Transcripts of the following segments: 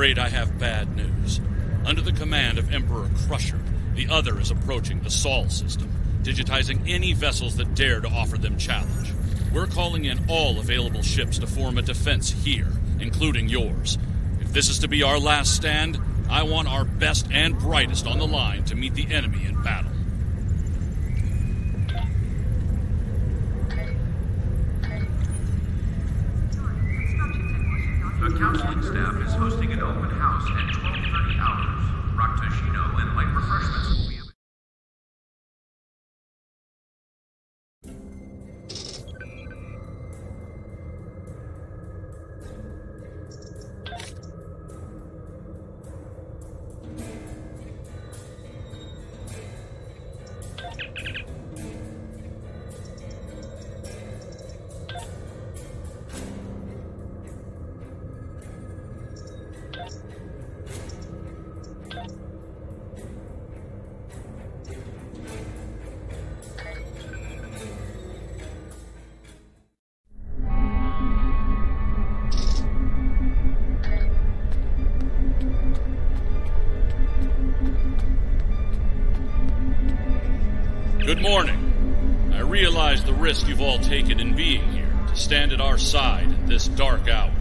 afraid I have bad news. Under the command of Emperor Crusher, the Other is approaching the Sol system, digitizing any vessels that dare to offer them challenge. We're calling in all available ships to form a defense here, including yours. If this is to be our last stand, I want our best and brightest on the line to meet the enemy in battle. The counseling staff is hosting an open house at 12:30 hours. Raktoshino and light refreshments will be available. Good morning. I realize the risk you've all taken in being here to stand at our side in this dark hour.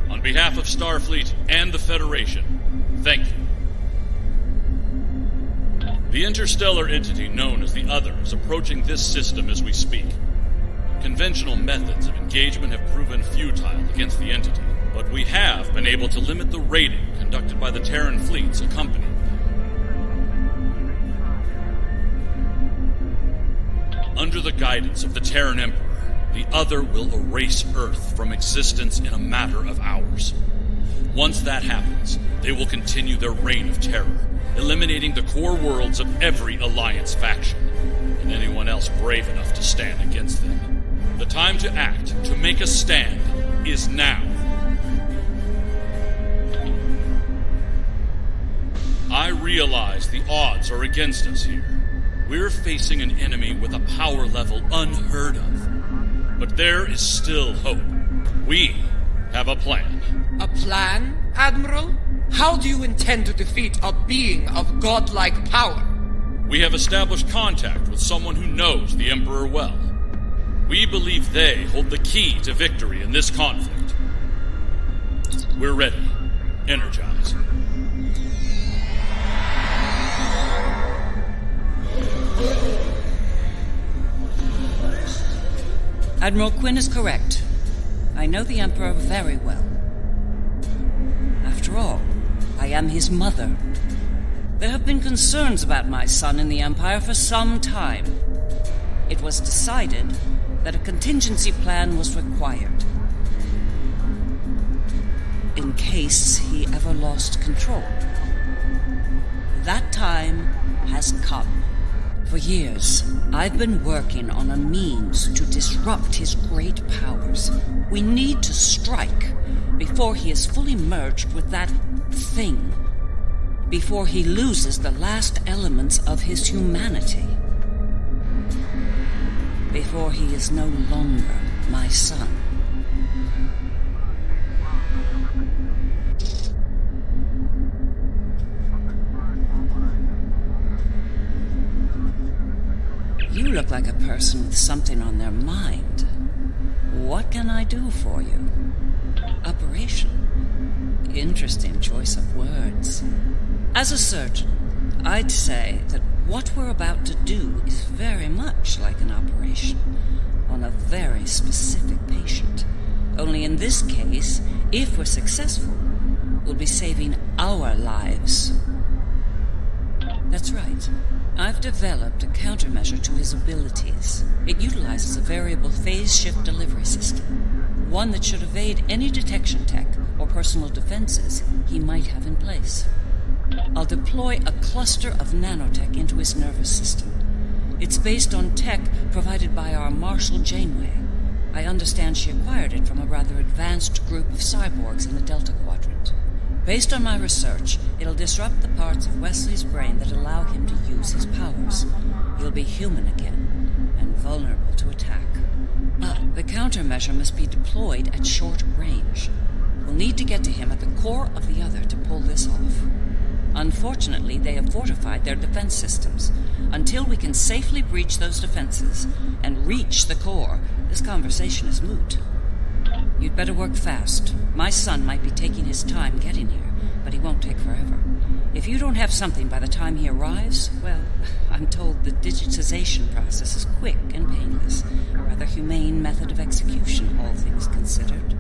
On behalf of Starfleet and the Federation, thank you. The interstellar entity known as the Other is approaching this system as we speak. Conventional methods of engagement have proven futile against the entity, but we have been able to limit the raiding conducted by the Terran fleets accompanying them. Under the guidance of the Terran Emperor, the Other will erase Earth from existence in a matter of hours. Once that happens, they will continue their reign of terror, eliminating the core worlds of every Alliance faction, and anyone else brave enough to stand against them. The time to act, to make a stand, is now. I realize the odds are against us here. We're facing an enemy with a power level unheard of. But there is still hope. We have a plan. A plan, Admiral? How do you intend to defeat a being of godlike power? We have established contact with someone who knows the Emperor well. We believe they hold the key to victory in this conflict. We're ready. Energize. Admiral Quinn is correct. I know the Emperor very well. After all, I am his mother. There have been concerns about my son in the Empire for some time. It was decided that a contingency plan was required, in case he ever lost control. That time has come. For years, I've been working on a means to disrupt his great powers. We need to strike before he is fully merged with that thing. Before he loses the last elements of his humanity. Before he is no longer my son. You look like a person with something on their mind. What can I do for you? Operation. Interesting choice of words. As a surgeon, I'd say that what we're about to do is very much like an operation on a very specific patient. Only in this case, if we're successful, we'll be saving our lives. That's right. I've developed a countermeasure to his abilities. It utilizes a variable phase shift delivery system, one that should evade any detection tech or personal defenses he might have in place. I'll deploy a cluster of nanotech into his nervous system. It's based on tech provided by our Marshal Janeway. I understand she acquired it from a rather advanced group of cyborgs in the Delta Quadrant. Based on my research, it'll disrupt the parts of Wesley's brain that allow him to use his powers. He'll be human again, and vulnerable to attack. But the countermeasure must be deployed at short range. We'll need to get to him at the core of the Other to pull this off. Unfortunately, they have fortified their defense systems. Until we can safely breach those defenses and reach the core, this conversation is moot. You'd better work fast. My son might be taking his time getting here, but he won't take forever. If you don't have something by the time he arrives, well, I'm told the digitization process is quick and painless. A rather humane method of execution, all things considered.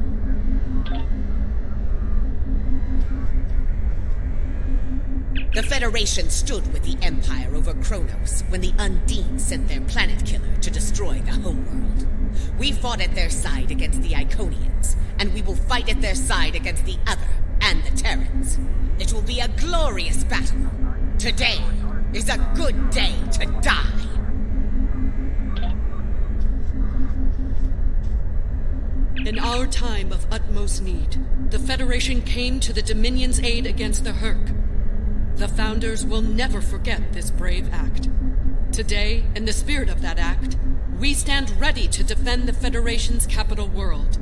The Federation stood with the Empire over Kronos when the Undine sent their planet killer to destroy the homeworld. We fought at their side against the Iconians, and we will fight at their side against the Other and the Terrans. It will be a glorious battle. Today is a good day to die. In our time of utmost need, the Federation came to the Dominion's aid against the Herc. The Founders will never forget this brave act. Today, in the spirit of that act, we stand ready to defend the Federation's capital world.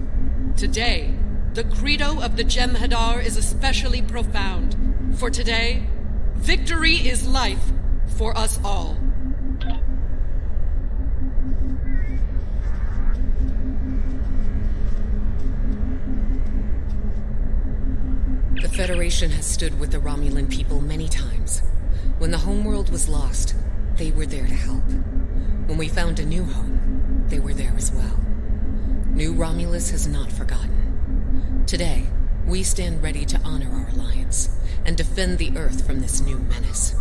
Today, the credo of the Jem'Hadar is especially profound. For today, victory is life for us all. The Federation has stood with the Romulan people many times. When the homeworld was lost, they were there to help. When we found a new home, they were there as well. New Romulus has not forgotten. Today, we stand ready to honor our alliance and defend the Earth from this new menace.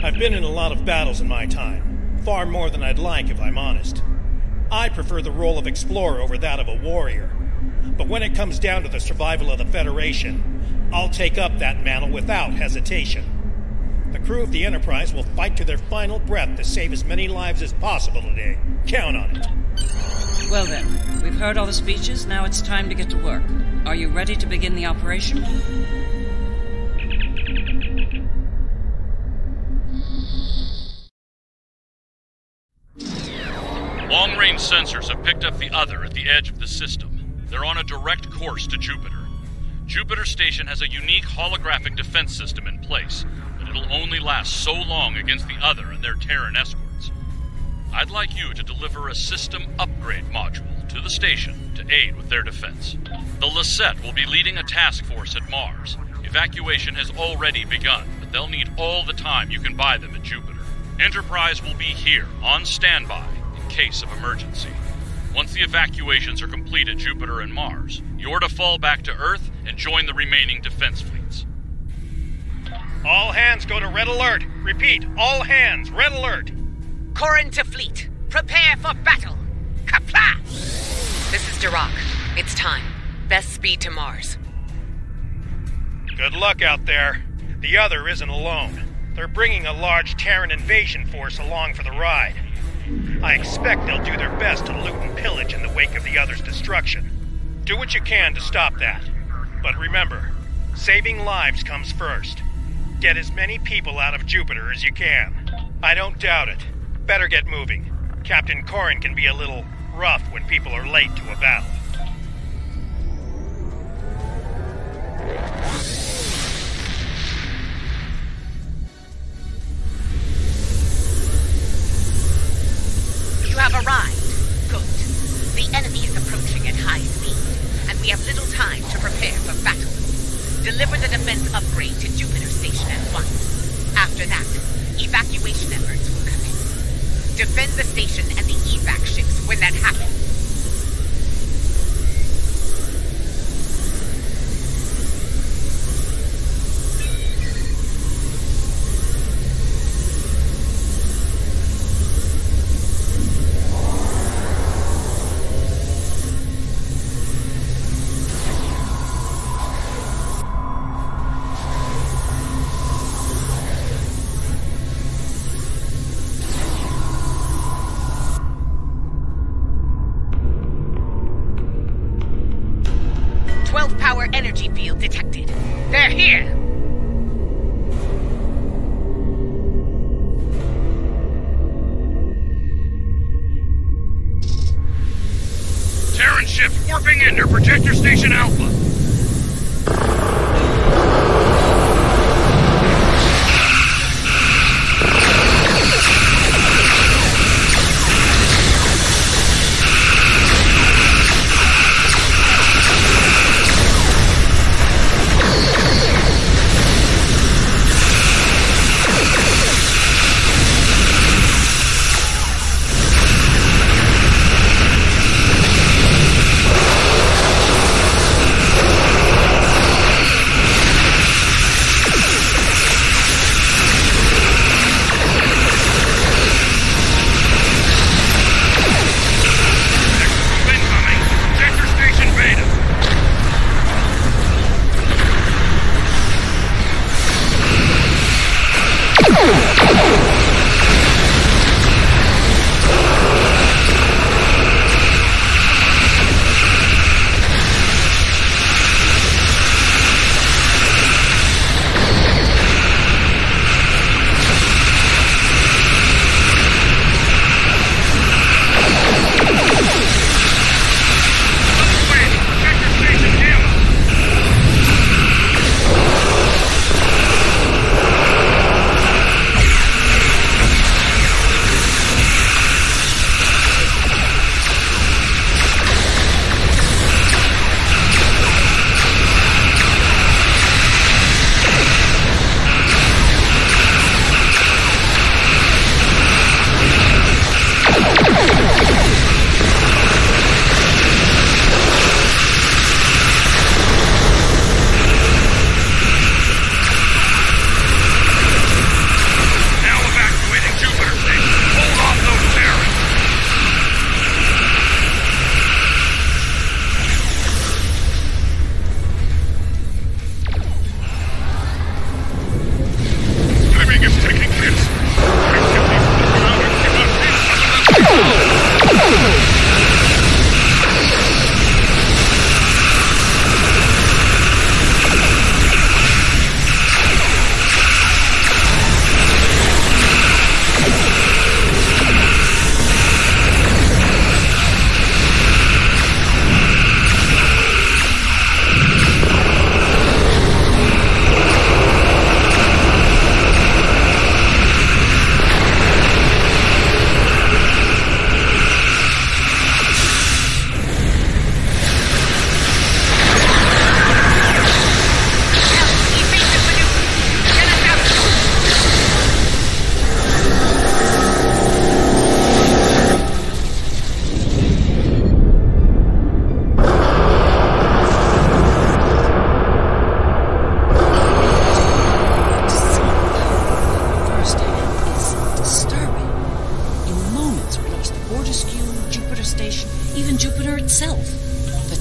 I've been in a lot of battles in my time, far more than I'd like if I'm honest. I prefer the role of explorer over that of a warrior. But when it comes down to the survival of the Federation, I'll take up that mantle without hesitation. The crew of the Enterprise will fight to their final breath to save as many lives as possible today. Count on it. Well then, we've heard all the speeches, now it's time to get to work. Are you ready to begin the operation? Long-range sensors have picked up the Other at the edge of the system. They're on a direct course to Jupiter. Jupiter Station has a unique holographic defense system in place, but it'll only last so long against the Other and their Terran escorts. I'd like you to deliver a system upgrade module to the station to aid with their defense. The Lisette will be leading a task force at Mars. Evacuation has already begun, but they'll need all the time you can buy them at Jupiter. Enterprise will be here, on standby, in case of emergency. Once the evacuations are complete at Jupiter and Mars, you're to fall back to Earth and join the remaining defense fleets. All hands go to Red Alert. Repeat, all hands, Red Alert. Corrin to fleet. Prepare for battle. Kapla! This is Dirac. It's time. Best speed to Mars. Good luck out there. The Other isn't alone. They're bringing a large Terran invasion force along for the ride. I expect they'll do their best to loot and pillage in the wake of the Other's destruction. Do what you can to stop that. But remember, saving lives comes first. Get as many people out of Jupiter as you can. I don't doubt it. Better get moving. Captain Corrin can be a little rough when people are late to a battle. You have arrived. Good. The enemy is approaching at high speed, and we have little time to prepare for battle. Deliver the defense upgrade to Jupiter Station at once. After that, evacuation efforts will commence. Defend the station and the evac ships when that happens. in near Projector Station Alpha.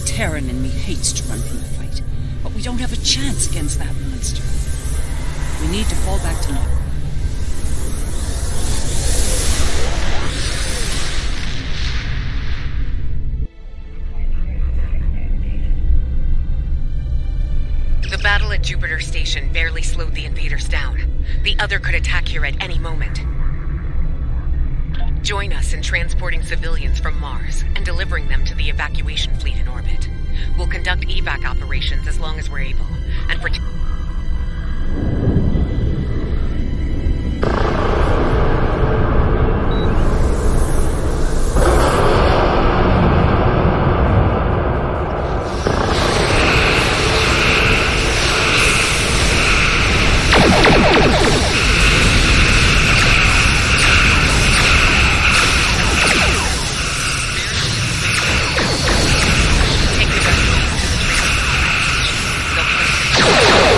Terran in me hates to run from the fight, but we don't have a chance against that monster. We need to fall back to normal. The battle at Jupiter Station barely slowed the invaders down. The other could attack here at any moment. Join us in transporting civilians from Mars and delivering them to the evacuation fleet in orbit. We'll conduct evac operations as long as we're able, and protect... Take the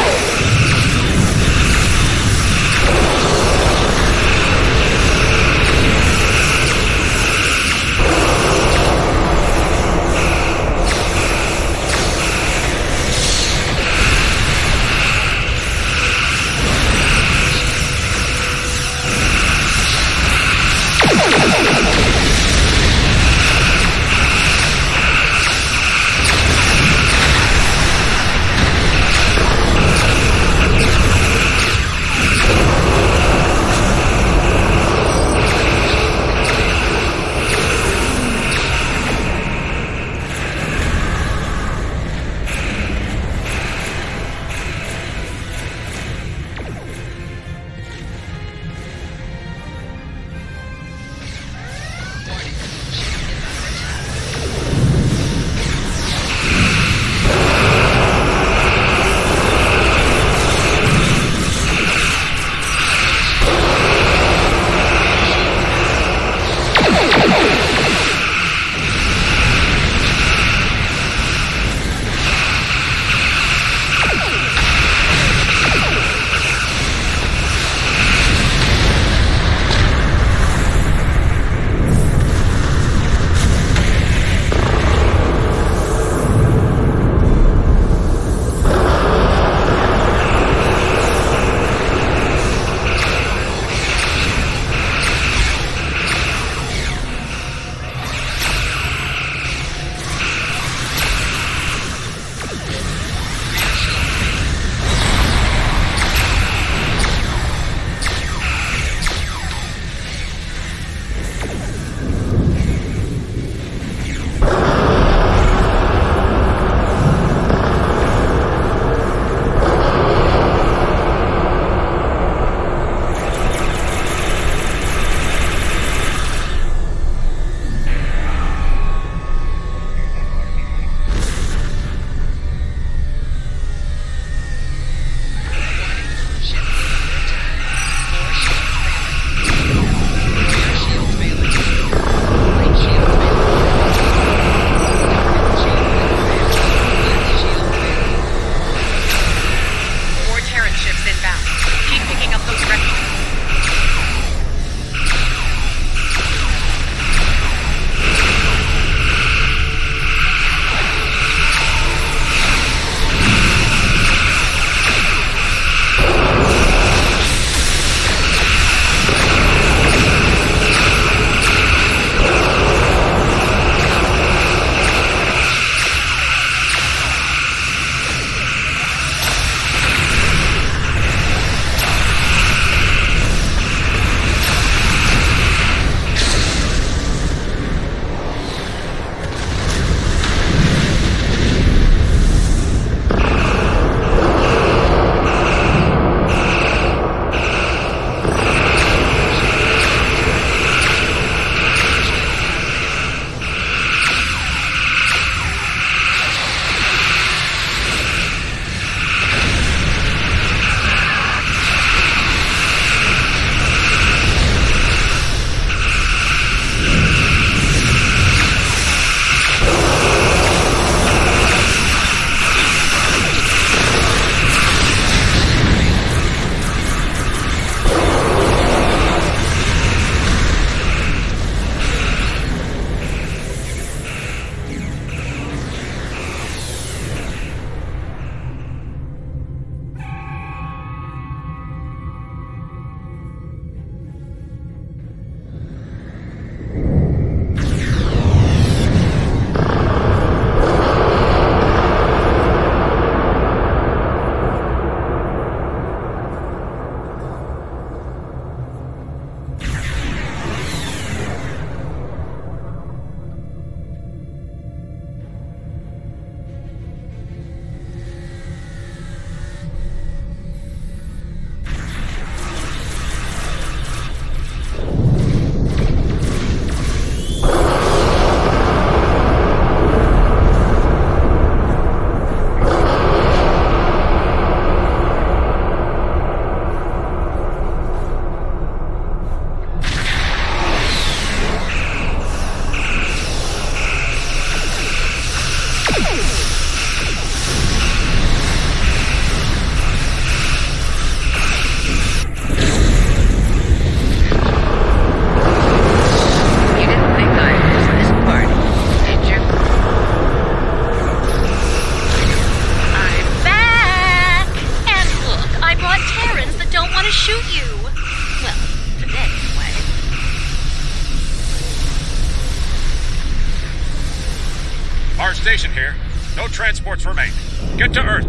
station here. No transports remain. Get to Earth.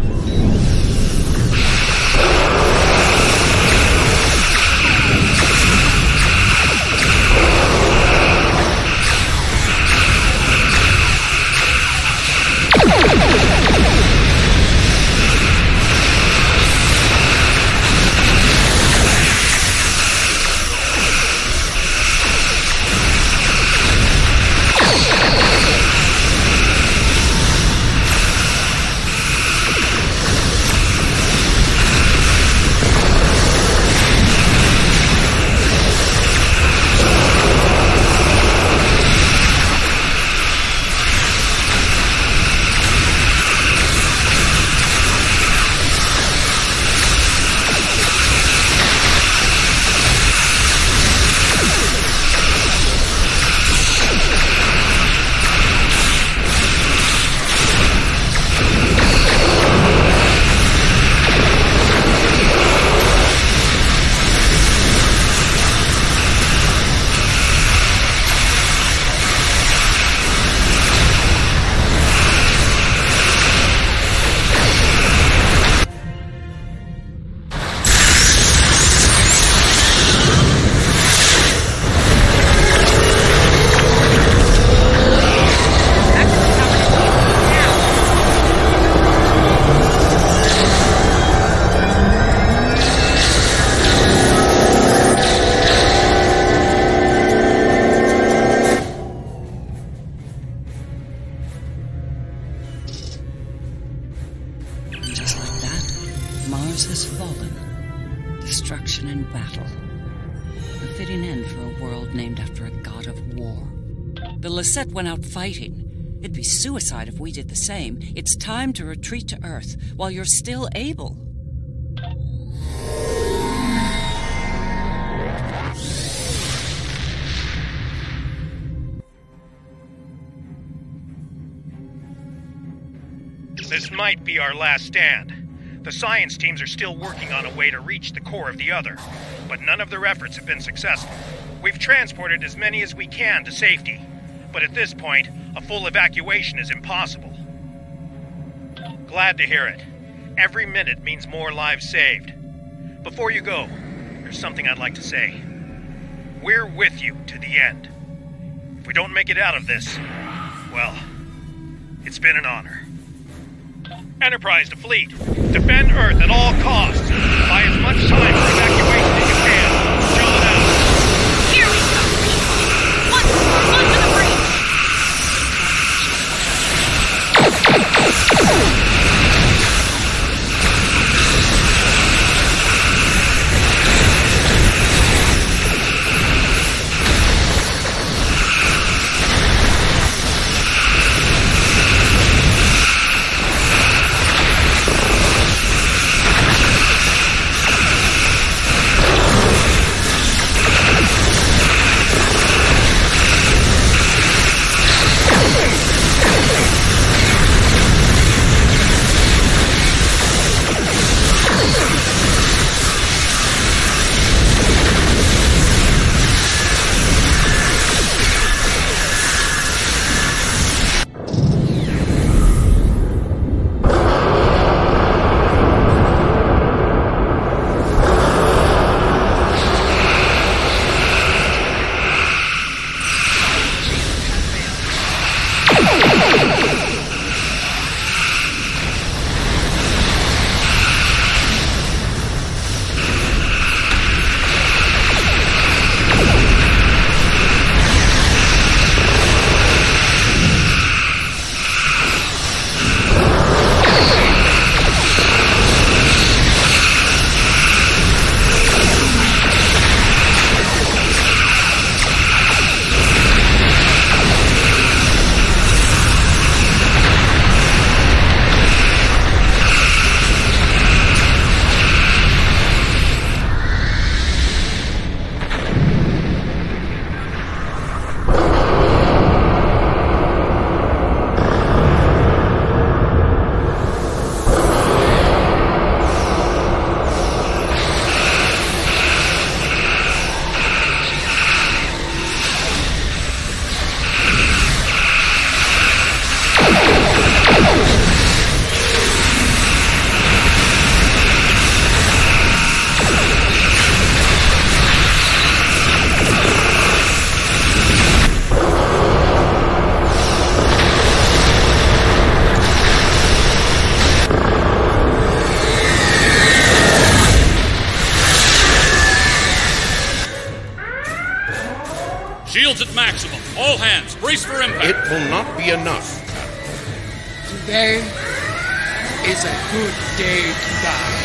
Mars has fallen. Destruction and battle. A fitting end for a world named after a god of war. The Lisette went out fighting. It'd be suicide if we did the same. It's time to retreat to Earth while you're still able. This might be our last stand. The science teams are still working on a way to reach the core of the Other, but none of their efforts have been successful. We've transported as many as we can to safety, but at this point, a full evacuation is impossible. Glad to hear it. Every minute means more lives saved. Before you go, there's something I'd like to say. We're with you to the end. If we don't make it out of this, well, it's been an honor. Enterprise to fleet. Defend Earth at all costs. Buy as much time for evacuation as you can. John out. Here we go, people! Once more, onto the breach! Shields at maximum. All hands, brace for impact. It will not be enough. Today is a good day to die.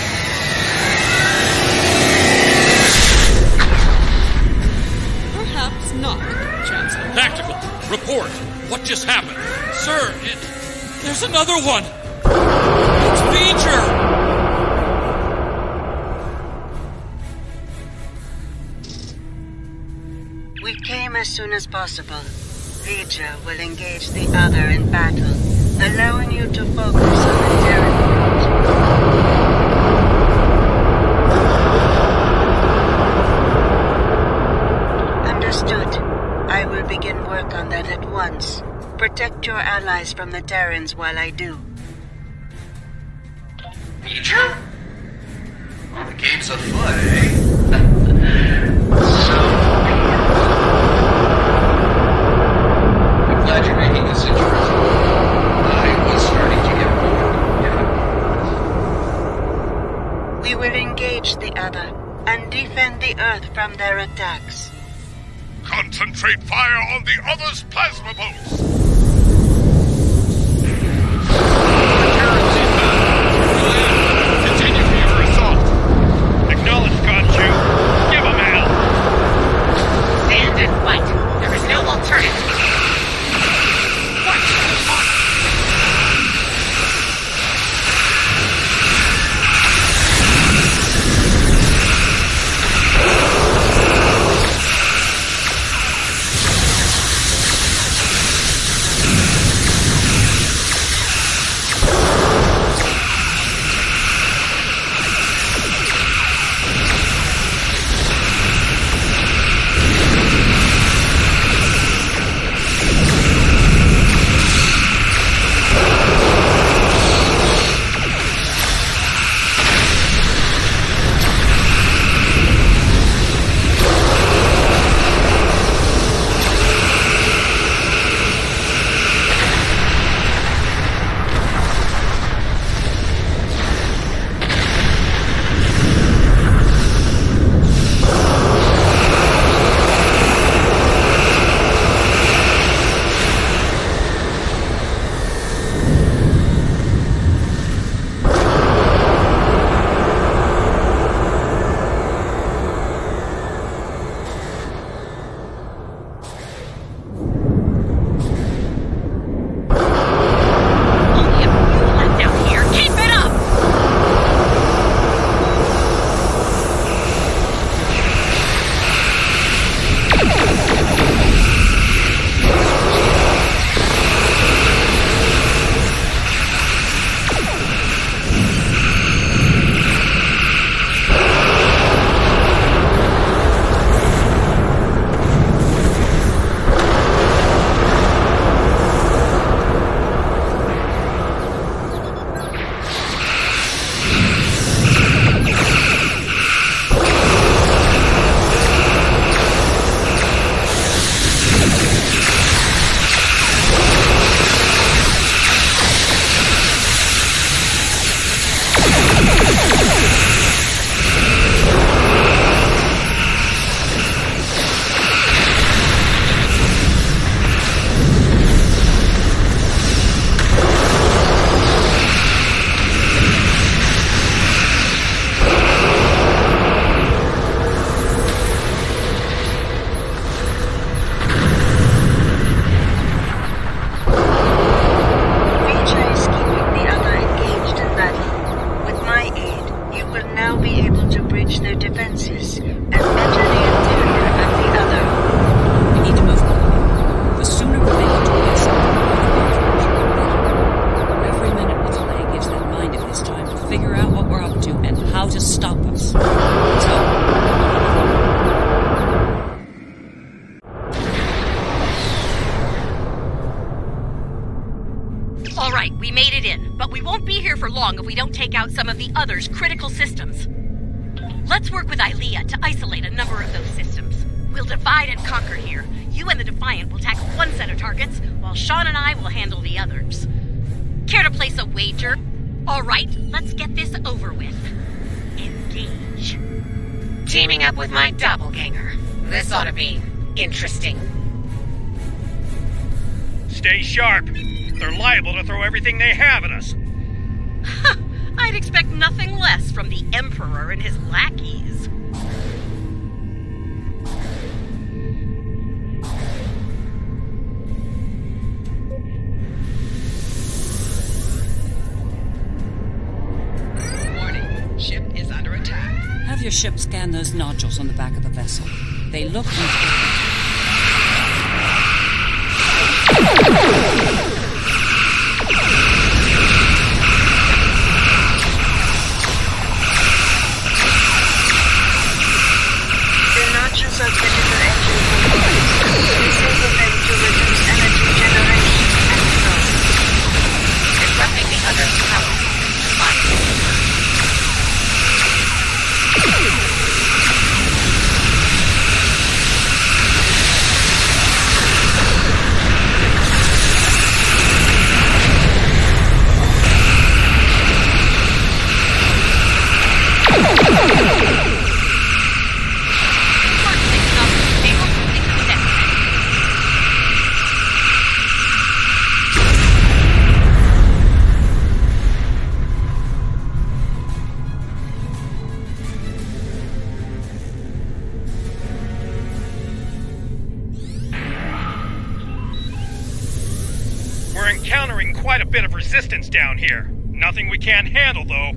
Perhaps not, Chancellor. Tactical, report. What just happened? Sir, there's another one. It's Beecher. We came as soon as possible. Vija will engage the other in battle, allowing you to focus on the Terran fleet. Understood. I will begin work on that at once. Protect your allies from the Terrans while I do. Beecher? Well, the game's afoot, eh? I'm glad you're making this interesting. I was starting to get bored. We will engage the other and defend the Earth from their attacks. Concentrate fire on the other's plasma bolts. Continue your assault. Acknowledge, Conchu. Give him hell. Stand and fight. There is no alternative. All right, we made it in, but we won't be here for long if we don't take out some of the other's critical systems. Let's work with Ilea to isolate a number of those systems. We'll divide and conquer here. You and the Defiant will tackle one set of targets, while Sean and I will handle the others. Care to place a wager? All right, let's get this over with. Engage. Teaming up with my doppelganger. This ought to be interesting. Stay sharp. They're liable to throw everything they have at us. I'd expect nothing less from the Emperor and his lackeys. Warning, ship is under attack. Have your ship scan those nodules on the back of the vessel. They look We're encountering quite a bit of resistance down here. Nothing we can't handle, though.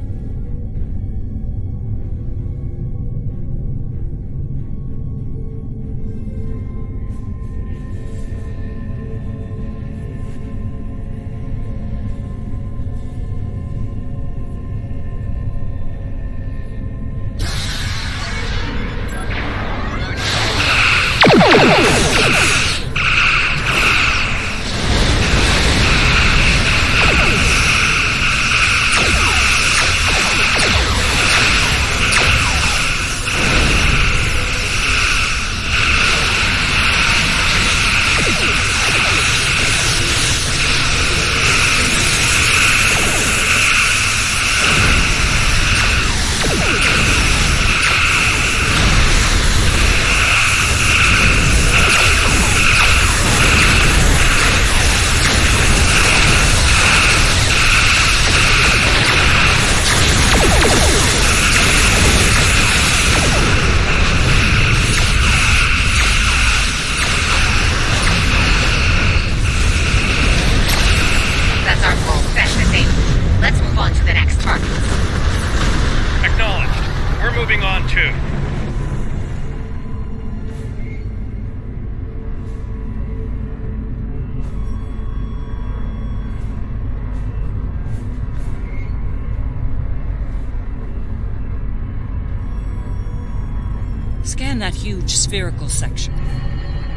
Scan that huge spherical section.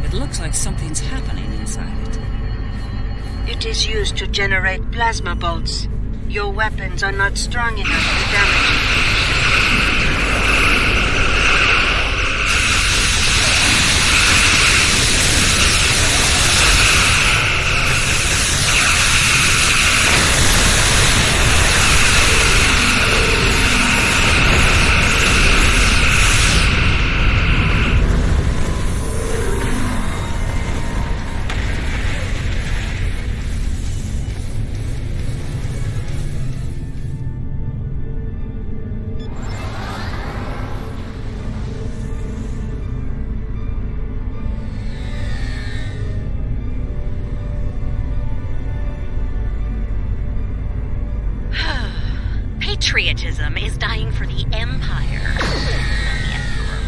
It looks like something's happening inside it. It is used to generate plasma bolts. Your weapons are not strong enough to damage it. Patriotism is dying for the Empire. The Emperor.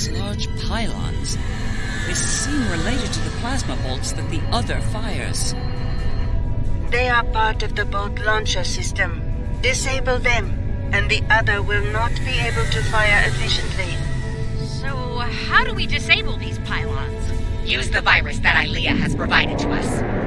those large pylons. They seem related to the plasma bolts that the other fires. They are part of the bolt launcher system. Disable them, and the other will not be able to fire efficiently. So, how do we disable these pylons? Use the virus that Ilea has provided to us.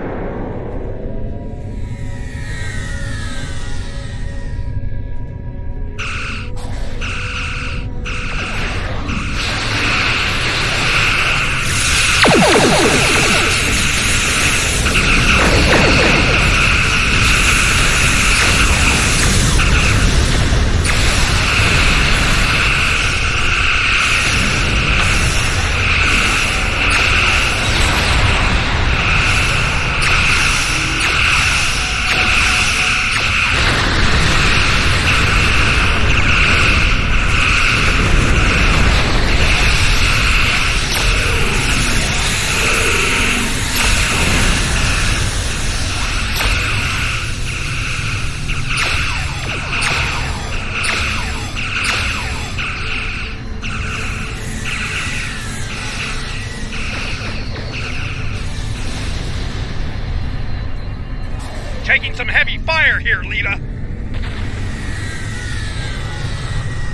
Taking some heavy fire here, Lita.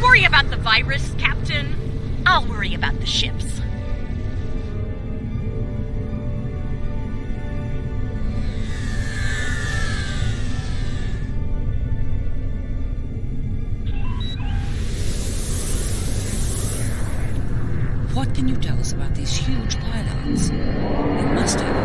Worry about the virus, Captain. I'll worry about the ships. What can you tell us about these huge pylons? They must have...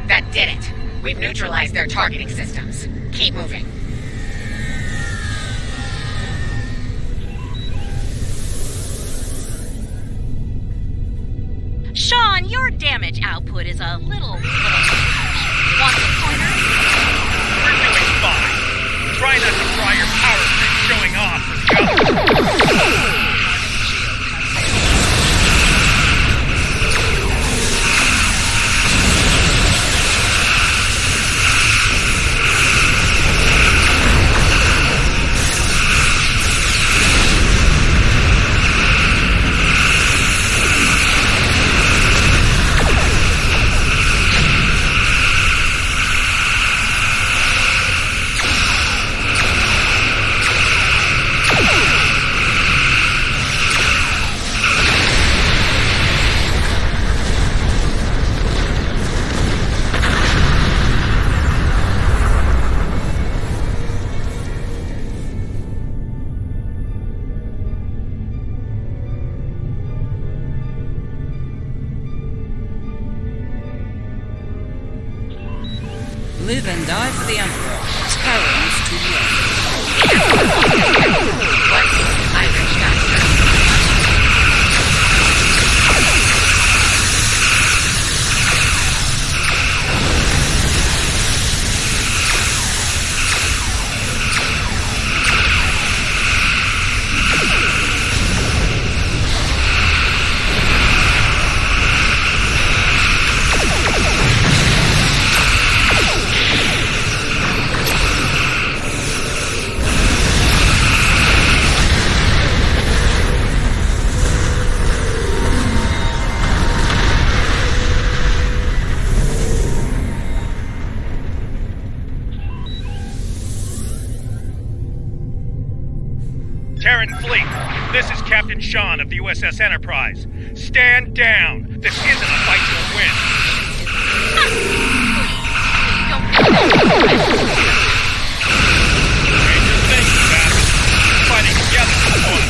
That did it. We've neutralized their targeting systems. Keep moving. Sean, your damage output is a little Want a pointer? We're doing fine. Try not to fry your power grid showing off for the others. Live and die for the Emperor. Tyrants to the end. I reached out to her. Sean of the USS Enterprise. Stand down. This isn't a fight to win. Major things, Beth. Fighting together for one.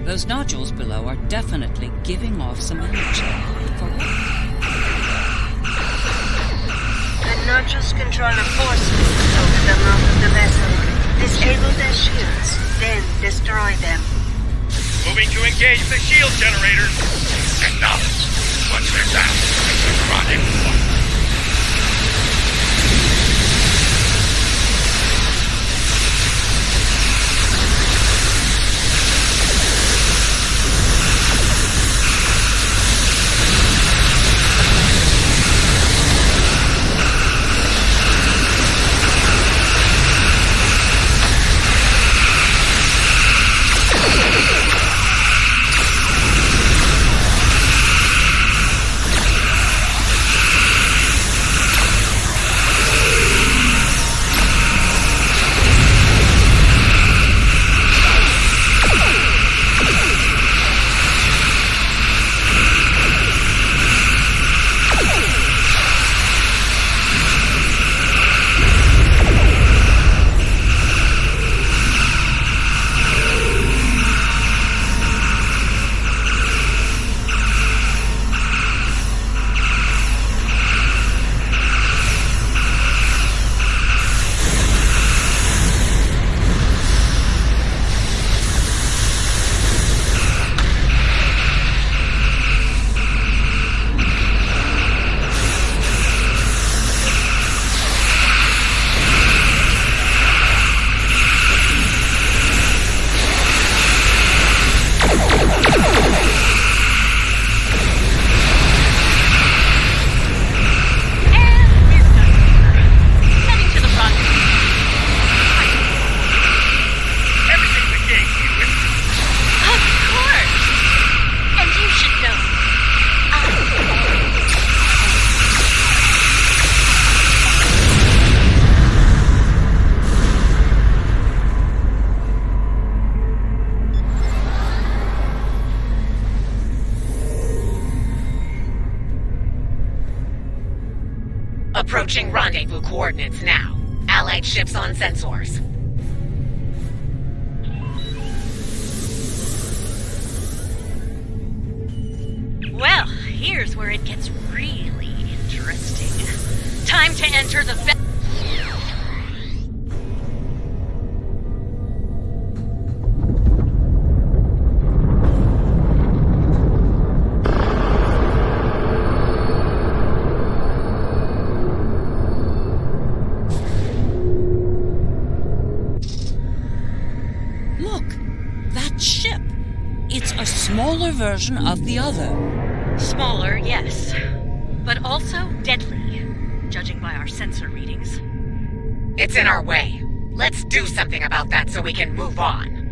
Those nodules below are definitely giving off some energy. For what? The nodules control a force field over the mouth of the vessel. Disable their shields, then destroy them. Moving to engage the shield generators. Enough! What's this out? It's running one. Approaching rendezvous coordinates now. Allied ships on sensors. Well, here's where it gets really interesting. Time to enter the smaller version of the other. Smaller, yes. But also deadly, judging by our sensor readings. It's in our way. Let's do something about that so we can move on.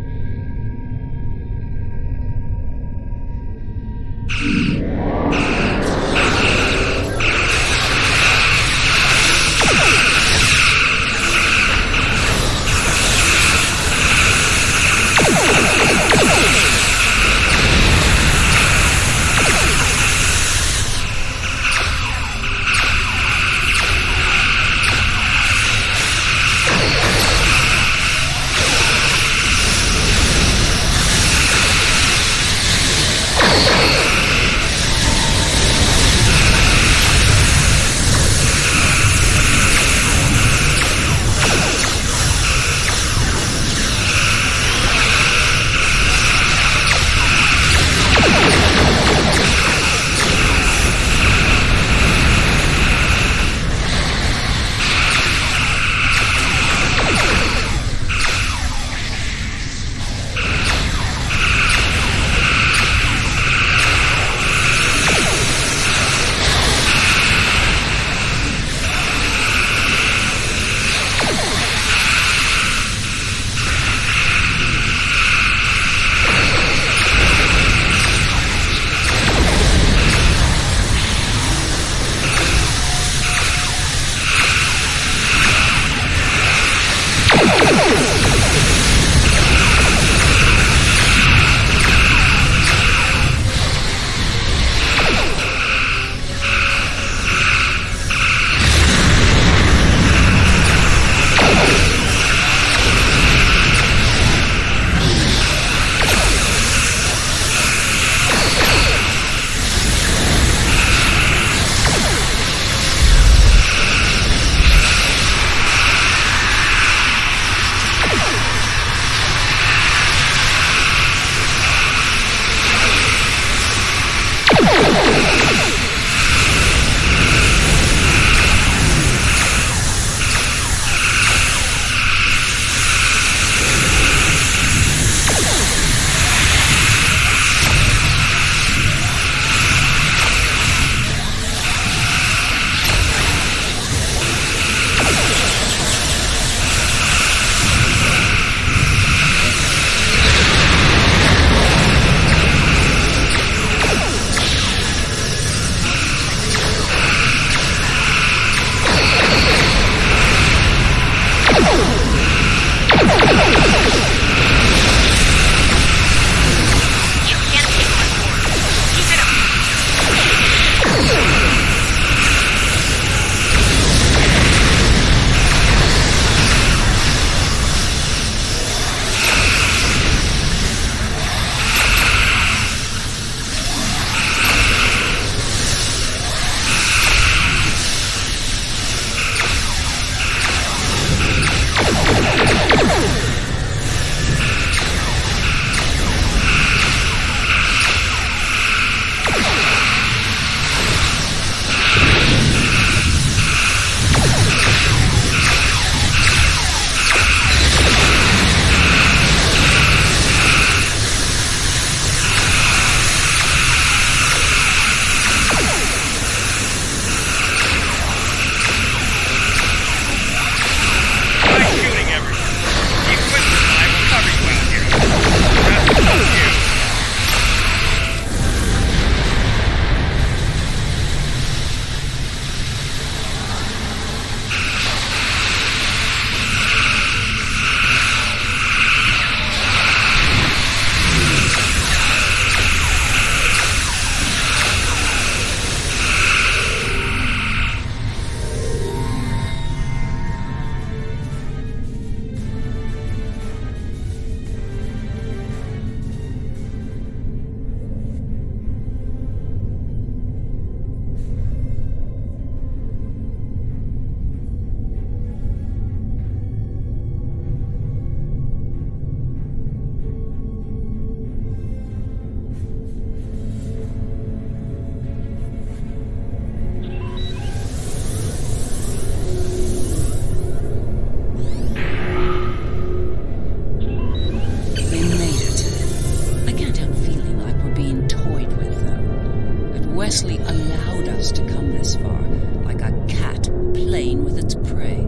allowed us to come this far, like a cat playing with its prey.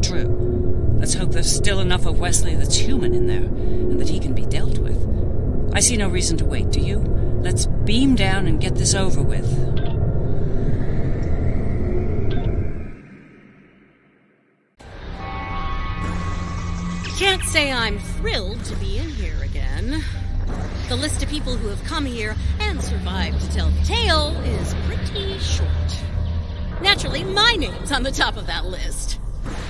True. Let's hope there's still enough of Wesley that's human in there, and that he can be dealt with. I see no reason to wait, do you? Let's beam down and get this over with. Can't say I'm thrilled to be in here again. The list of people who have come here and survived to tell the tale is pretty short. Naturally, my name's on the top of that list.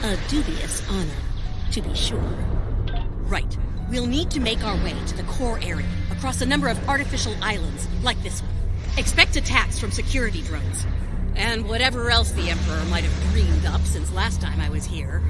A dubious honor, to be sure. Right. We'll need to make our way to the core area, across a number of artificial islands, like this one. Expect attacks from security drones. And whatever else the Emperor might have dreamed up since last time I was here.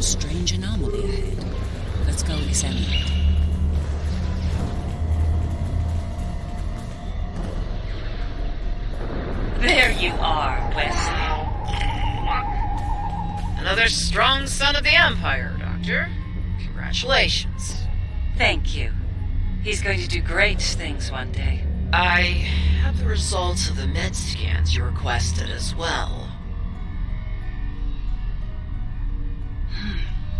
Strange anomaly ahead. Let's go examine it. There you are, Wesley. Another strong son of the Empire, Doctor. Congratulations. Thank you. He's going to do great things one day. I have the results of the med scans you requested as well.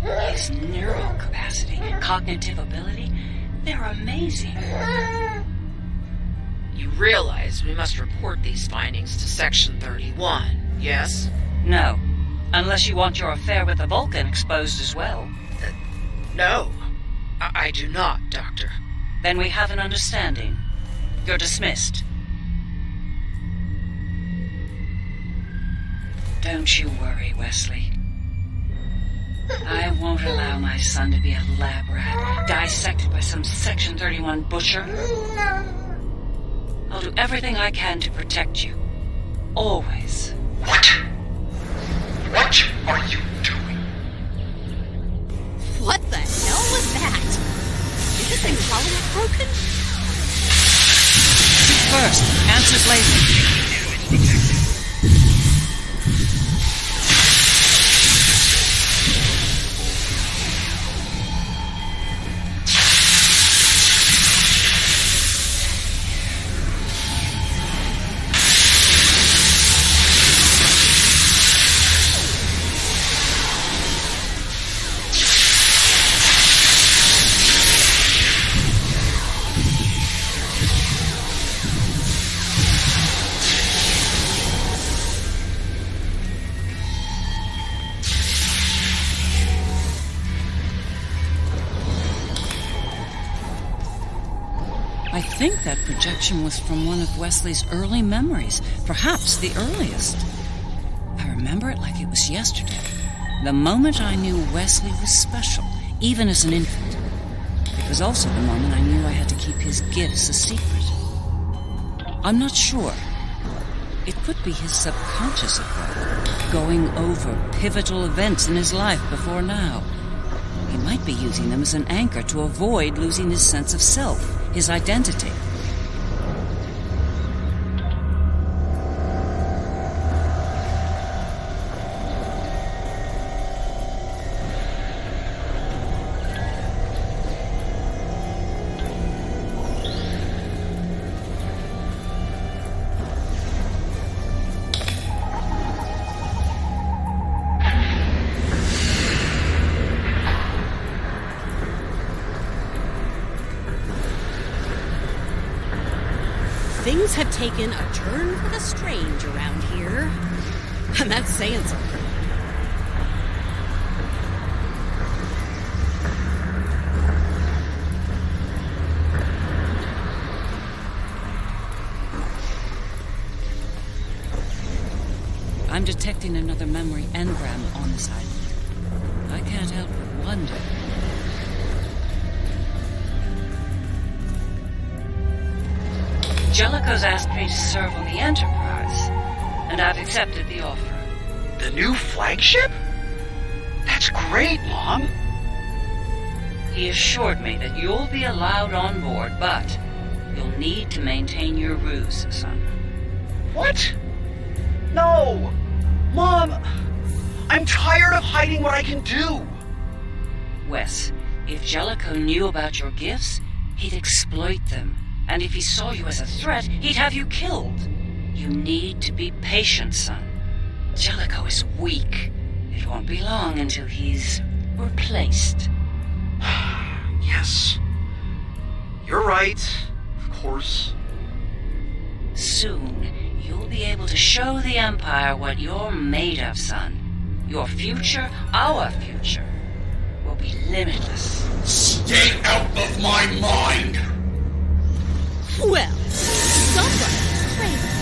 His neural capacity and cognitive ability, they're amazing. You realize we must report these findings to Section 31, yes? No. Unless you want your affair with the Vulcan exposed as well. No. I do not, Doctor. Then we have an understanding. You're dismissed. Don't you worry, Wesley. I won't allow my son to be a lab rat, dissected by some Section 31 butcher. I'll do everything I can to protect you. Always. What? What are you doing? What the hell was that? Is this thing holonet broken? Shoot first, answers later. I think that projection was from one of Wesley's early memories, perhaps the earliest. I remember it like it was yesterday, the moment I knew Wesley was special, even as an infant. It was also the moment I knew I had to keep his gifts a secret. I'm not sure. It could be his subconscious at work, going over pivotal events in his life before now. He might be using them as an anchor to avoid losing his sense of self, his identity. Things have taken a turn for the strange around here. And that's saying something. I'm detecting another memory engram on this island. I can't help but wonder. Jellicoe's asked me to serve on the Enterprise, and I've accepted the offer. The new flagship? That's great, Mom. He assured me that you'll be allowed on board, but you'll need to maintain your ruse, son. What? No! Mom! I'm tired of hiding what I can do! Wes, if Jellicoe knew about your gifts, he'd exploit them. And if he saw you as a threat, he'd have you killed. You need to be patient, son. Jellicoe is weak. It won't be long until he's replaced. Yes. You're right, of course. Soon, you'll be able to show the Empire what you're made of, son. Your future, our future, will be limitless. Stay out of my mind! Well, someone's crazy.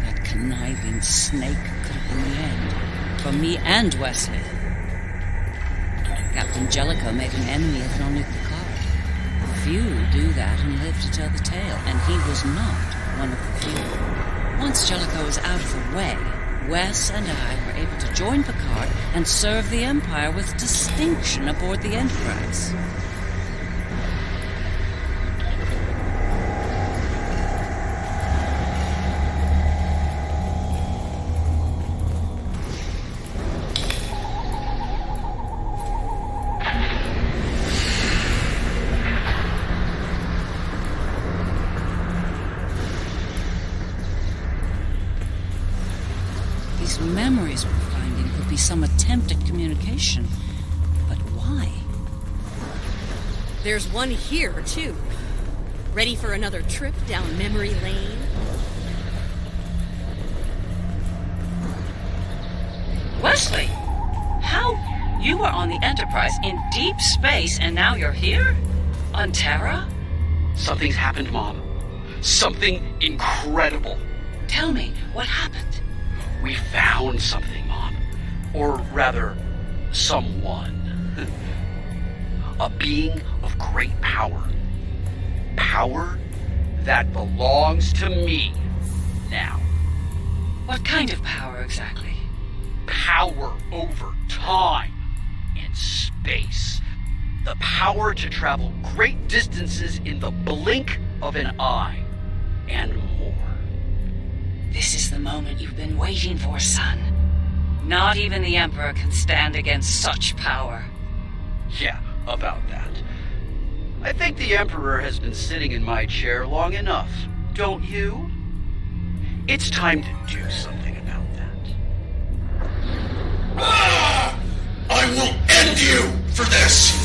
That conniving snake could have been the end. For me and Wesley. Captain Jellicoe made an enemy of Jean-Luc Picard. Few do that and live to tell the tale, and he was not one of the few. Once Jellicoe was out of the way, Wes and I were able to join Picard and serve the Empire with distinction aboard the Enterprise. These memories we're finding could be some attempt at communication. But why? There's one here, too. Ready for another trip down memory lane? Wesley! How? You were on the Enterprise in deep space and now you're here? On Terra? Something's happened, Mom. Something incredible. Tell me, what happened? We found something, Mom. Or rather, someone. A being of great power. Power that belongs to me now. What kind of power exactly? Power over time and space. The power to travel great distances in the blink of an eye. And more. This is the moment you've been waiting for, son. Not even the Emperor can stand against such power. Yeah, about that. I think the Emperor has been sitting in my chair long enough, don't you? It's time to do something about that. I will end you for this!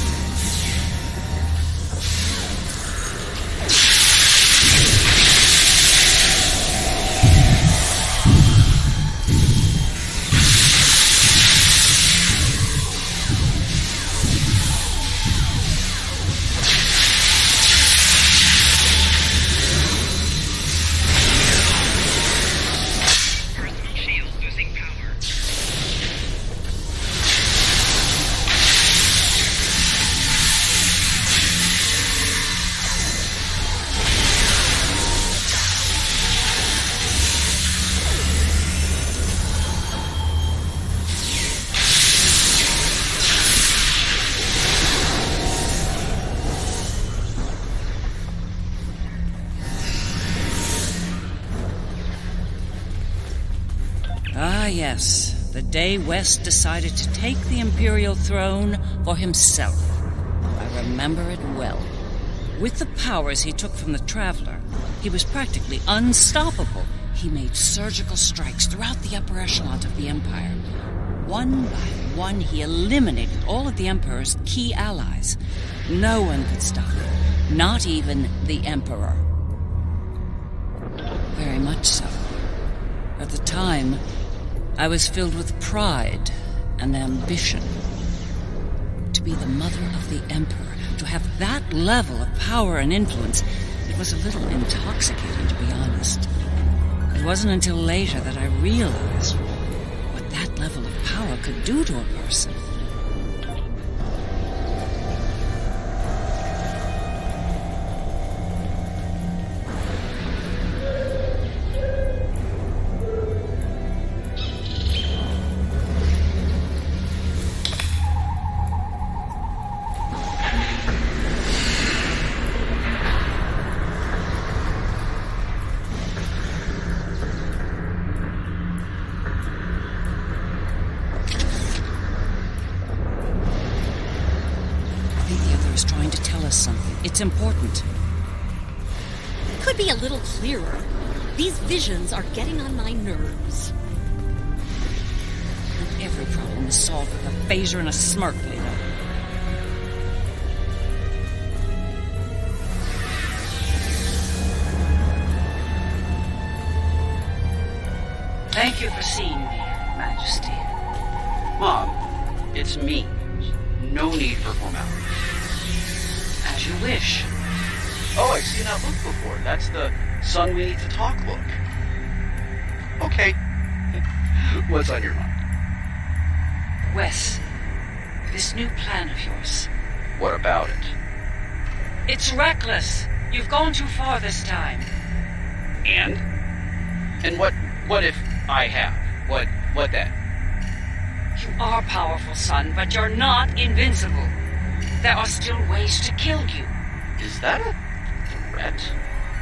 Ah, yes. The day West decided to take the Imperial throne for himself. I remember it well. With the powers he took from the Traveler, he was practically unstoppable. He made surgical strikes throughout the upper echelon of the Empire. One by one, he eliminated all of the Emperor's key allies. No one could stop him, not even the Emperor. Very much so. At the time, I was filled with pride and ambition. To be the mother of the Emperor, to have that level of power and influence, it was a little intoxicating, to be honest. It wasn't until later that I realized what that level of power could do to a person. It's important. Could be a little clearer. These visions are getting on my nerves. And every problem is solved with a phaser and a smirk, Lena. Thank you for seeing me, Majesty. Mom, it's me. No need for formalities. As you wish. Oh, I've seen that look before. That's the son we need to talk look. Okay. What's on your mind? Wes, this new plan of yours. What about it? It's reckless. You've gone too far this time. And? And what if I have? What then? You are powerful, son, but you're not invincible. There are still ways to kill you. Is that a threat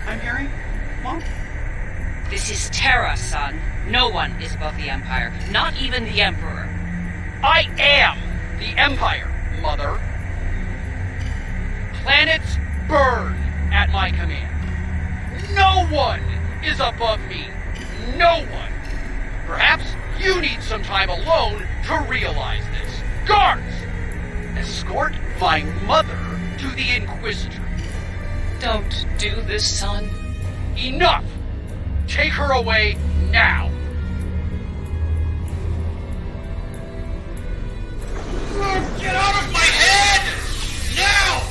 I'm hearing, Mom? This is Terra, son. No one is above the Empire, not even the Emperor. I am the Empire, Mother. Planets burn at my command. No one is above me. No one. Perhaps you need some time alone to realize this. Guards! Escort my mother to the Inquisitor. Don't do this, son. Enough! Take her away now! Get out of my head! Now!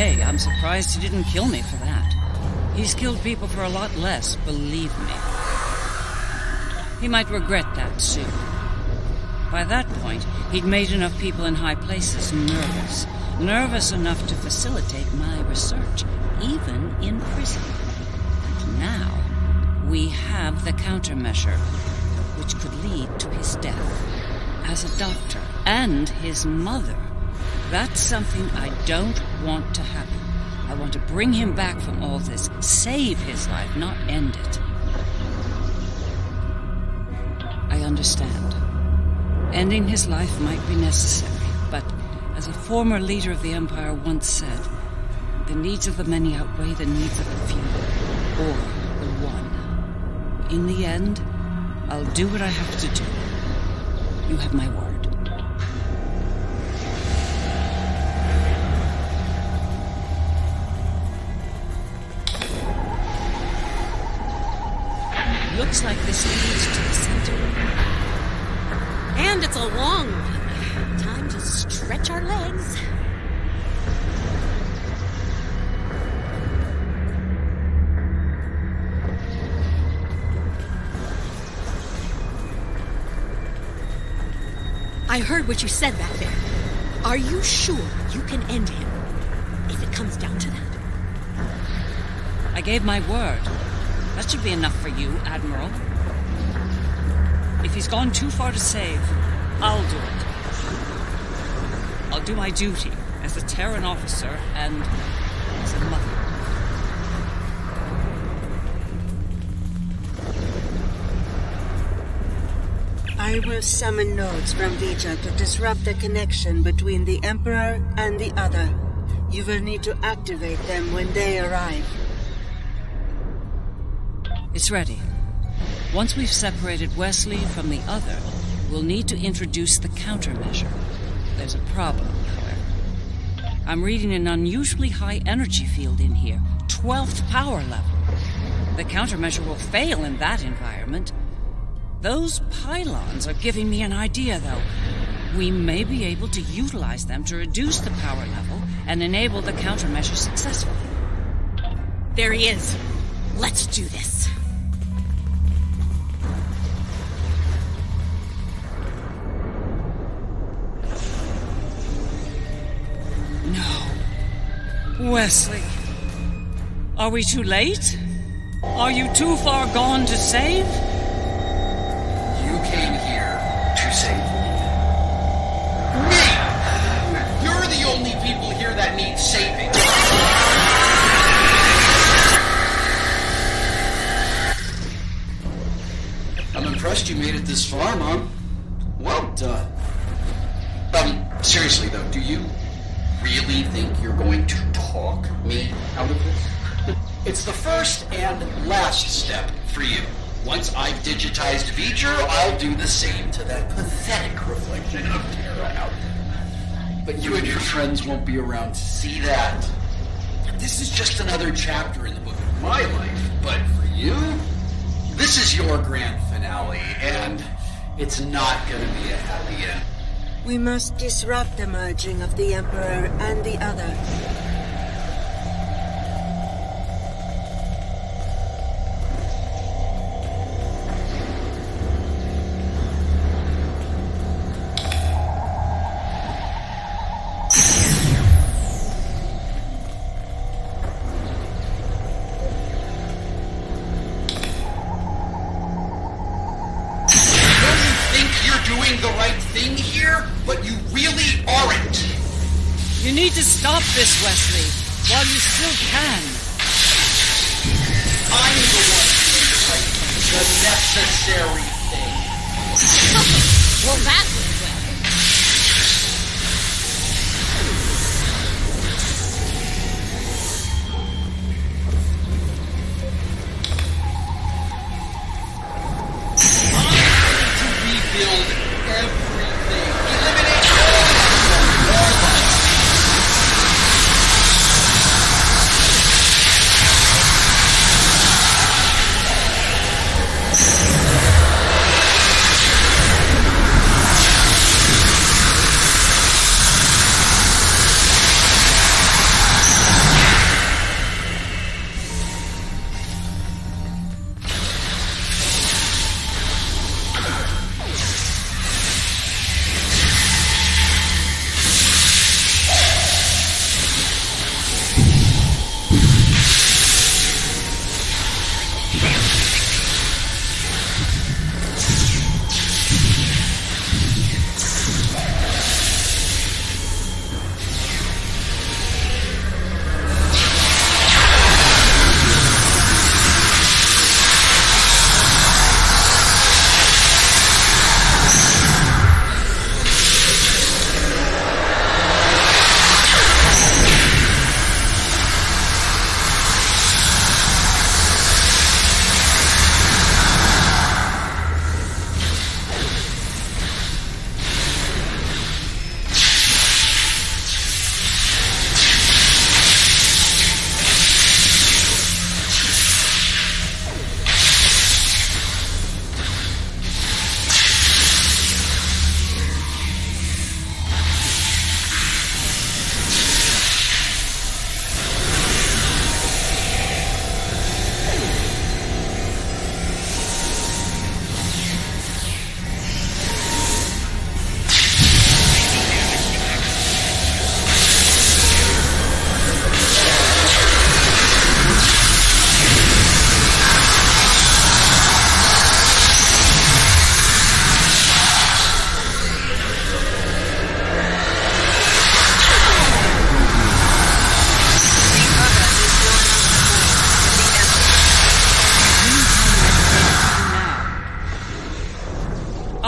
Hey, I'm surprised he didn't kill me for that. He's killed people for a lot less, believe me. He might regret that soon. By that point, he'd made enough people in high places nervous. Nervous enough to facilitate my research, even in prison. And now, we have the countermeasure, which could lead to his death. As a doctor, and his mother. That's something I don't want to happen. I want to bring him back from all this, save his life, not end it. I understand. Ending his life might be necessary, but as a former leader of the Empire once said, the needs of the many outweigh the needs of the few, or the one. In the end, I'll do what I have to do. You have my word. Looks like this leads to the center. And it's a long one. Time to stretch our legs. I heard what you said back there. Are you sure you can end him? If it comes down to that. I gave my word. That should be enough for you, Admiral. If he's gone too far to save, I'll do it. I'll do my duty as a Terran officer and as a mother. I will summon nodes from Vija to disrupt the connection between the Emperor and the Other. You will need to activate them when they arrive. It's ready. Once we've separated Wesley from the Other, we'll need to introduce the countermeasure. There's a problem, however. I'm reading an unusually high energy field in here, 12th power level. The countermeasure will fail in that environment. Those pylons are giving me an idea, though. We may be able to utilize them to reduce the power level and enable the countermeasure successfully. There he is. Let's do this. No. Wesley. Are we too late? Are you too far gone to save? You came here to save me. Me! You're the only people here that need saving. I'm impressed you made it this far, Mom. Well done. Seriously though, do you really think you're going to talk me out of this? It's the first and last step for you. Once I've digitized V'ger, I'll do the same to that pathetic reflection of Terra out there. But you and your friends won't be around to see that. This is just another chapter in the book of my life, but for you, this is your grand finale, and it's not going to be a happy end. We must disrupt the merging of the Emperor and the Other. You need to stop this, Wesley, while you still can. I'm the one doing the necessary thing. Well, that went well. I'm going to rebuild everything. Eliminate all of us.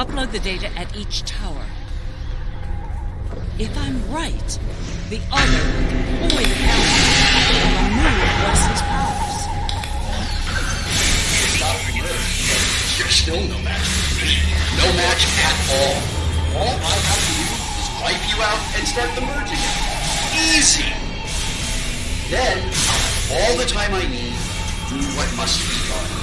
Upload the data at each tower. If I'm right, the other will deploy the countermeasure and remove Wesley's powers. You're still no match for me. No match at all. All I have to do is wipe you out and start the merge again. Easy. Then I'll have all the time I need to do what must be done.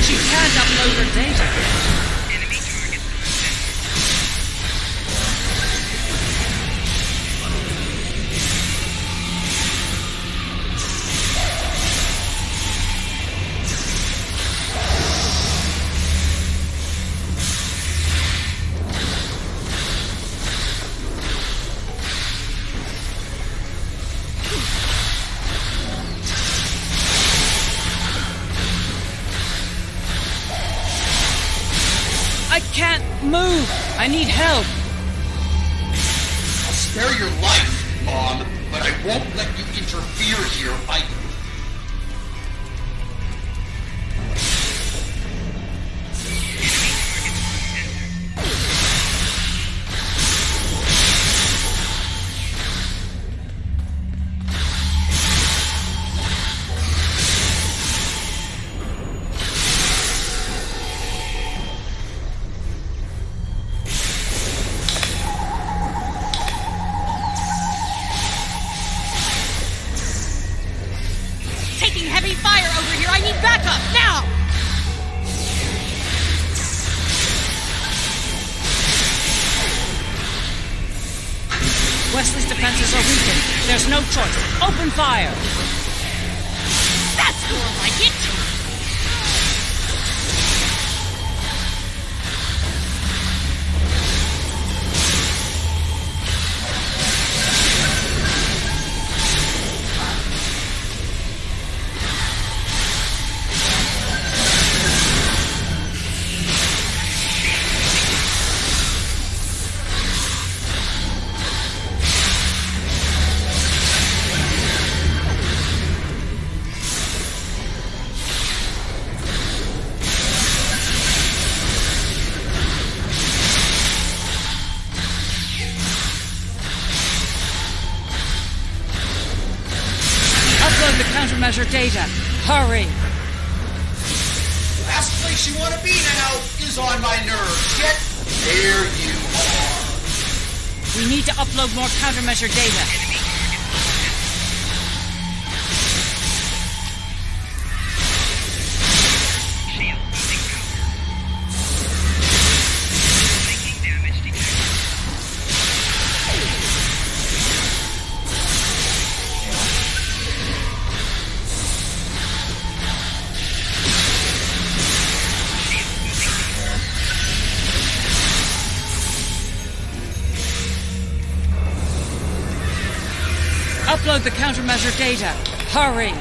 She can't upload her data. Enemy target I can't move. I need help. I'll spare your life, Mom, but I won't let you interfere here. heavy fire over here. I need backup now. Wesley's defenses are weakened. There's no choice. Open fire. That's more like it. Upload the countermeasure data. Hurry. Last place you want to be now is on my nerves. Yet, there you are. We need to upload more countermeasure data. Upload the countermeasure data. Hurry!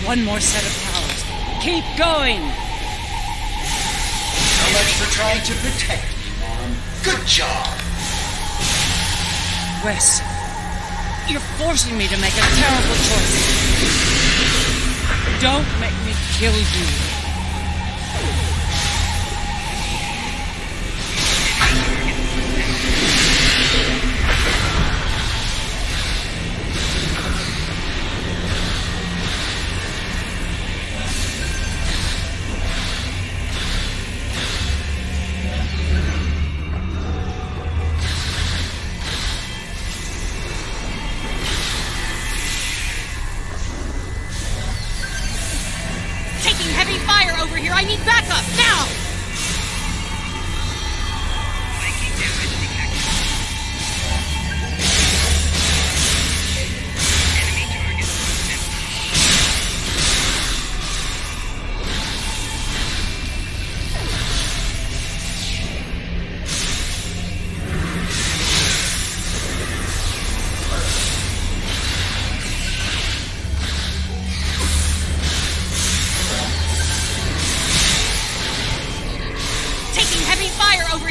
One more set of powers. Keep going! So much for trying to protect me, Mom. Good job! Wes, you're forcing me to make a terrible choice. Don't make me kill you. I need backup, now!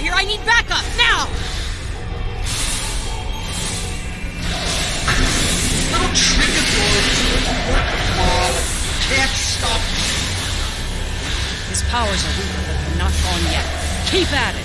I need backup, now! Little trick of yours doesn't work, Mom. Can't stop me. His powers are weaker, but they're not gone yet. Keep at it!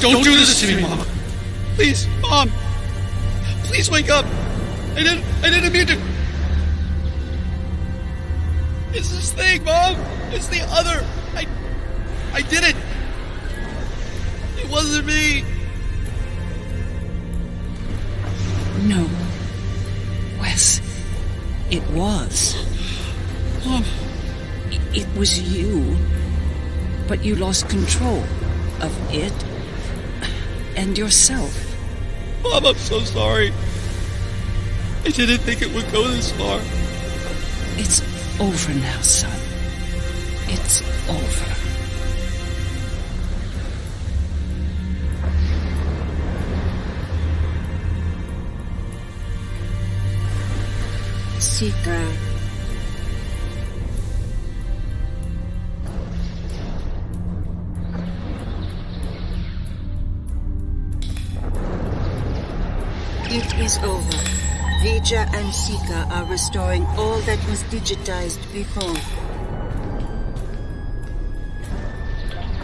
Don't do this to me, Mom. Please, Mom. Please wake up. I didn't mean to. It's this thing, Mom. It's the other. I did it. It wasn't me. No. Wes, it was. Mom. It was you. But you lost control of it and yourself. Mom, I'm so sorry. I didn't think it would go this far. It's over now, son. It's over. Seeker. It is over. Vija and Sika are restoring all that was digitized before.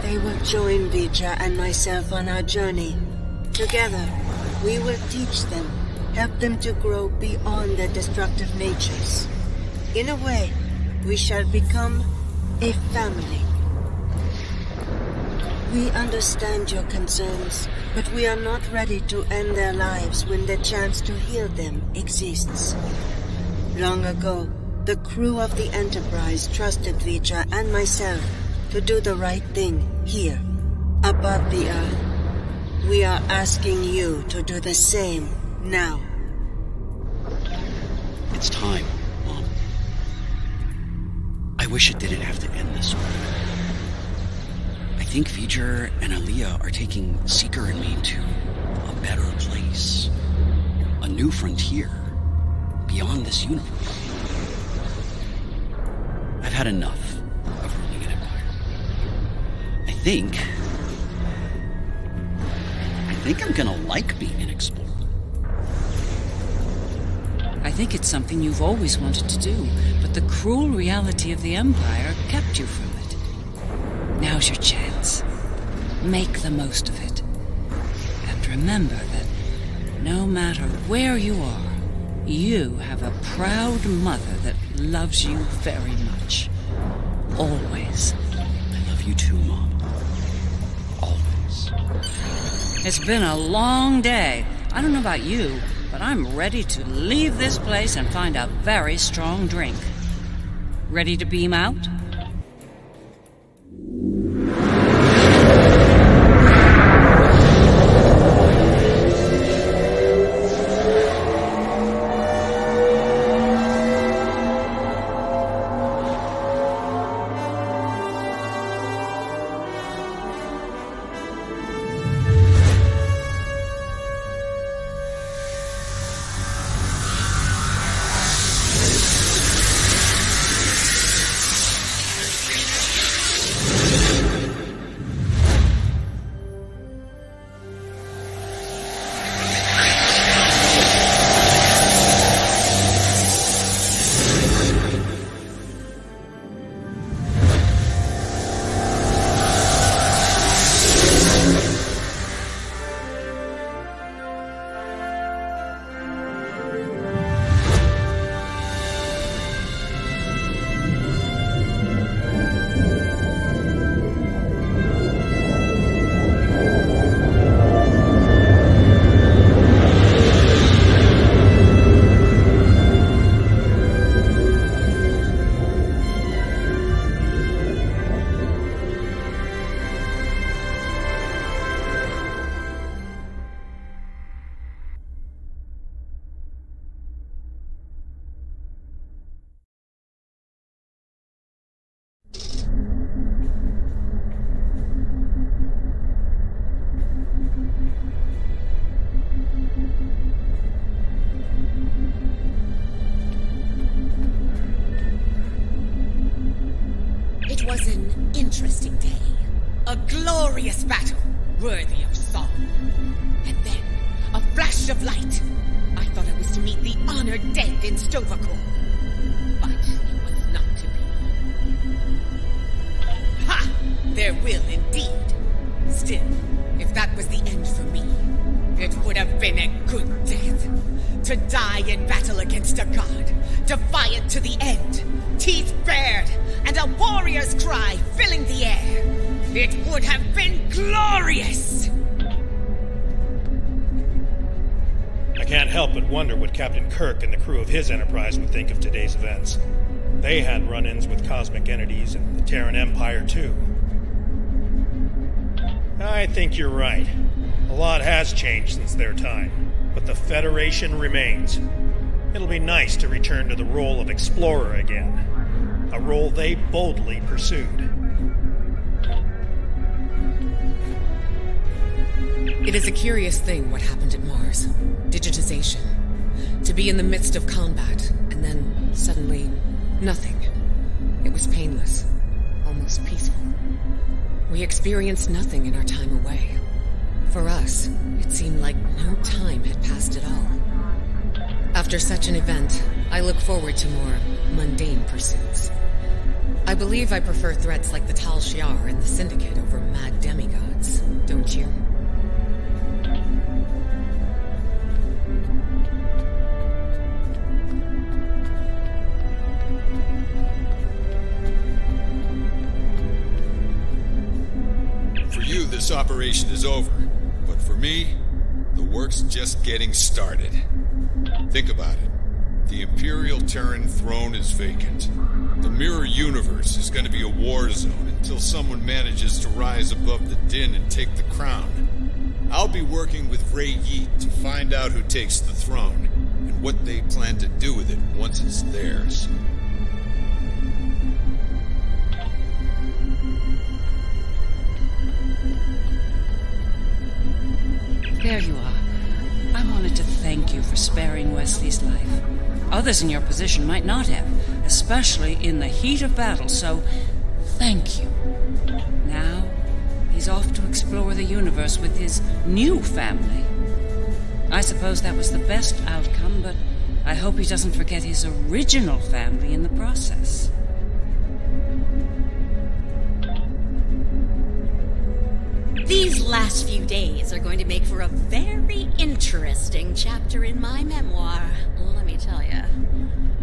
They will join Vija and myself on our journey. Together, we will teach them, help them to grow beyond their destructive natures. In a way, we shall become a family. We understand your concerns, but we are not ready to end their lives when the chance to heal them exists. Long ago, the crew of the Enterprise trusted Vija and myself to do the right thing here, above the Earth. We are asking you to do the same now. It's time, Mom. I wish it didn't have to end this way. I think Vija and Aaliyah are taking Seeker and me to a better place. A new frontier. Beyond this universe. I've had enough of ruling an empire. I think I'm gonna like being an explorer. I think it's something you've always wanted to do, but the cruel reality of the Empire kept you from it. Now's your chance. Make the most of it. And remember that No matter where you are, you have a proud mother that loves you very much. Always. I love you too, Mom. Always. It's been a long day. I don't know about you, but I'm ready to leave this place and find a very strong drink. Ready to beam out? It was an interesting day. A glorious battle, worthy of song. And then, a flash of light. I thought I was to meet the honored dead in Stovacor. But it was not to be. Ha! There will indeed. Still, if that was the end for me, it would have been a good death. To die in battle against a god, defiant to the end, teeth bared, and a warrior's cry filling the air. It would have been glorious! I can't help but wonder what Captain Kirk and the crew of his Enterprise would think of today's events. They had run-ins with cosmic entities and the Terran Empire, too. I think you're right. A lot has changed since their time, but the Federation remains. It'll be nice to return to the role of explorer again, a role they boldly pursued. It is a curious thing what happened at Mars. Digitization. To be in the midst of combat, and then suddenly, nothing. It was painless, almost peaceful. We experienced nothing in our time away. For us, it seemed like no time had passed at all. After such an event, I look forward to more mundane pursuits. I believe I prefer threats like the Tal Shiar and the Syndicate over mad demigods, don't you? For you, this operation is over. But for me, the work's just getting started. Think about it. The Imperial Terran throne is vacant. The Mirror Universe is going to be a war zone until someone manages to rise above the din and take the crown. I'll be working with Ray Yeet to find out who takes the throne, and what they plan to do with it once it's theirs. There you are. I wanted to thank you for sparing Wesley's life. Others in your position might not have, especially in the heat of battle, so thank you. Now, he's off to explore the universe with his new family. I suppose that was the best outcome, but I hope he doesn't forget his original family in the process. These last few days are going to make for a very interesting chapter in my memoir, let me tell you.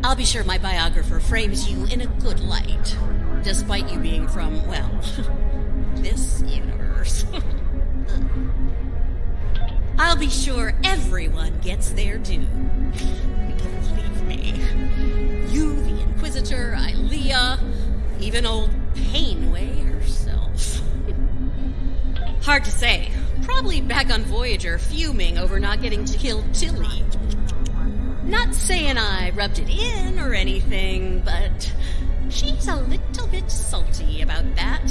I'll be sure my biographer frames you in a good light, despite you being from, well, this universe. I'll be sure everyone gets their due. Believe me. You, the Inquisitor, Ilea, even old Painway herself. Hard to say. Probably back on Voyager fuming over not getting to kill Tilly. Not saying I rubbed it in or anything, but she's a little bit salty about that.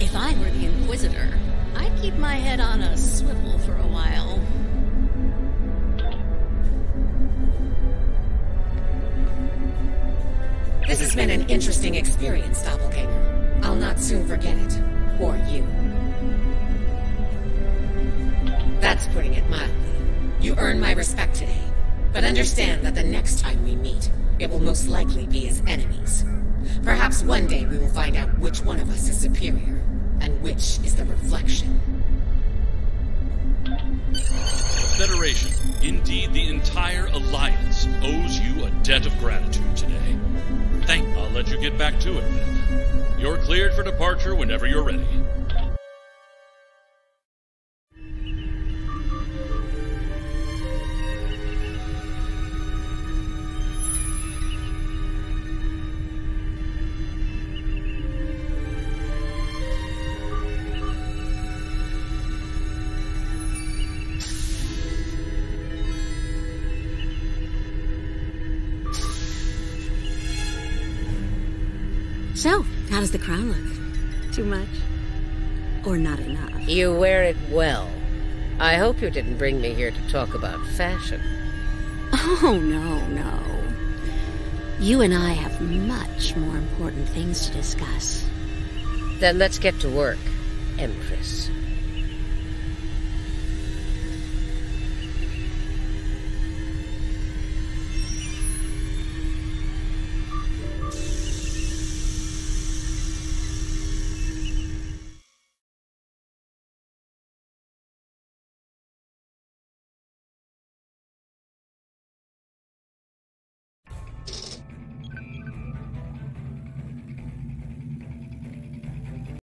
If I were the Inquisitor, I'd keep my head on a swivel for a while. This has been an interesting experience, Doppelganger. I'll not soon forget it. Or you. That's putting it mildly. You earned my respect today. But understand that the next time we meet, it will most likely be as enemies. Perhaps one day we will find out which one of us is superior, and which is the reflection. The Federation, indeed the entire Alliance, owes you a debt of gratitude today. I'll let you get back to it then. You're cleared for departure whenever you're ready. So, how does the crown look? Too much? Or not enough? You wear it well. I hope you didn't bring me here to talk about fashion. Oh, no. You and I have much more important things to discuss. Then let's get to work, Empress.